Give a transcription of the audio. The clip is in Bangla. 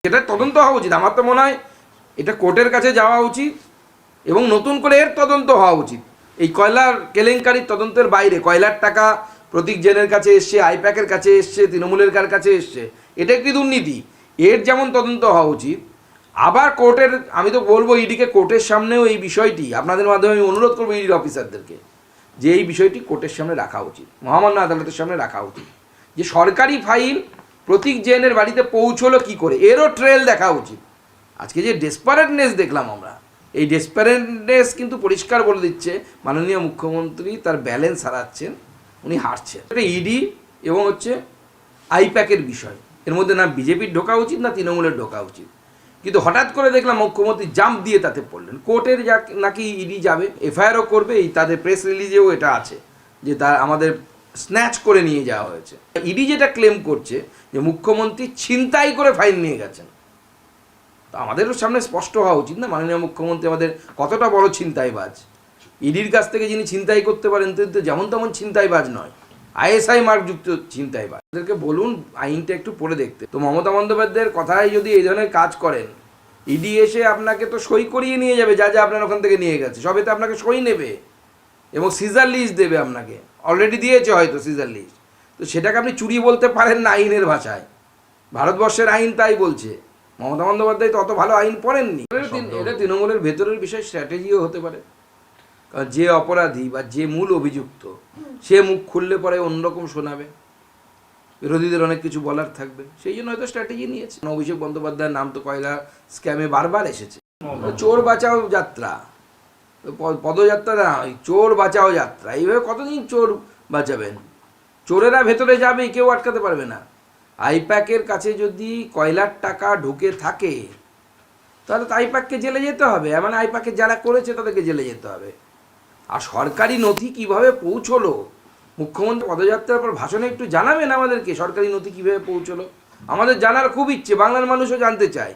এটা তদন্ত হওয়া উচিত। আমার তো মনে হয় এটা কোর্টের কাছে যাওয়া উচিত এবং নতুন করে এর তদন্ত হওয়া উচিত। এই কয়লার কেলেঙ্কারির তদন্তের বাইরে কয়লার টাকা প্রতীক জেনের কাছে এসছে, আইপ্যাকের কাছে এসছে, তৃণমূলের কাছে এসছে, এটা একটি দুর্নীতি। এর যেমন তদন্ত হওয়া উচিত, আবার কোর্টের, আমি তো বলবো ইডিকে কোর্টের সামনেও এই বিষয়টি, আপনাদের মাধ্যমে আমি অনুরোধ করবো ইডির অফিসারদেরকে যে এই বিষয়টি কোর্টের সামনে রাখা উচিত, মহামান্য আদালতের সামনে রাখা উচিত, যে সরকারি ফাইল প্রতীক জেনের বাড়িতে পৌঁছলো কি করে, এরও ট্রেল দেখা উচিত। আজকে যে ডেসপারেটনেস দেখলাম আমরা, এই ডেসপারেটনেস কিন্তু পরিষ্কার বলে দিচ্ছে মাননীয় মুখ্যমন্ত্রী তার ব্যালেন্স হারাচ্ছেন, উনি হারছেন। এটা ইডি এবং আইপ্যাকের বিষয়, এর মধ্যে না বিজেপির ঢোকা উচিত না তৃণমূলের ঢোকা উচিত। কিন্তু হঠাৎ করে দেখলাম মুখ্যমন্ত্রী জাম্প দিয়ে তাতে পড়লেন। কোর্টের নাকি ইডি যাবে, এফআইআরও করবে, এই তাদের প্রেস রিলিজেও এটা আছে যে তা আমাদের স্ন্যাচ করে নিয়ে যাওয়া হয়েছে। ইডি যেটা ক্লেম করছে যে মুখ্যমন্ত্রী ছিনতাই করে ফাইল নিয়ে গেছেন, তো আমাদেরও সামনে স্পষ্ট হওয়া উচিত না মাননীয় মুখ্যমন্ত্রী আমাদের কতটা বড় ছিনতাইবাজ। ইডির কাছ থেকে যিনি ছিনতাই করতে পারেন তিনি তো যেমন তেমন ছিনতাইবাজ নয়, আইএসআই মার্কযুক্ত ছিনতাইবাজ। তাদেরকে বলুন আইনটা একটু পড়ে দেখতে। তো মমতা বন্দ্যোপাধ্যায়ের কথায় যদি এই ধরনের কাজ করেন, ইডি এসে আপনাকে তো সই করিয়ে নিয়ে যাবে, যা যা আপনার ওখান থেকে নিয়ে গেছে সবেতে আপনাকে সই নেবে এবং সিজার লিস্ট দেবে, আপনাকে অলরেডি দিয়েছে হয়তো সিজার লিস্ট। তো সেটাকে আপনি চুরি বলতে পারেন না আইনের ভাষায়, ভারতবর্ষের আইন তাই বলছে। মমতা বন্দ্যোপাধ্যায় তো অত ভালো আইন পড়েননি। এটা তৃণমূলের ভেতরের বিষয়, স্ট্র্যাটেজিও হতে পারে। কারণ যে অপরাধী বা যে মূল অভিযুক্ত সে মুখ খুললে পরে অন্যরকম শোনাবে, বিরোধীদের অনেক কিছু বলার থাকবে, সেই জন্য হয়তো স্ট্র্যাটেজি নিয়েছে। অভিষেক বন্দ্যোপাধ্যায়ের নাম তো কয়লা স্ক্যামে বারবার এসেছে। চোর বাঁচাও যাত্রা, পদযাত্রা না, চোর বাঁচাও যাত্রা, এইভাবে কতদিন চোর বাঁচাবেন? চোরেরা ভেতরে যাবে, কেউ আটকাতে পারবে না। আইপ্যাকের কাছে যদি কয়লার টাকা ঢুকে থাকে তাহলে তো আইপ্যাককে জেলে যেতে হবে, মানে আইপ্যাকে যারা করেছে তাদেরকে জেলে যেতে হবে। আর সরকারি নথি কিভাবে পৌঁছলো, মুখ্যমন্ত্রী পদযাত্রার পর ভাষণে একটু জানাবেন আমাদেরকে সরকারি নথি কিভাবে পৌঁছলো। আমাদের জানার খুব ইচ্ছে, বাংলার মানুষও জানতে চায়।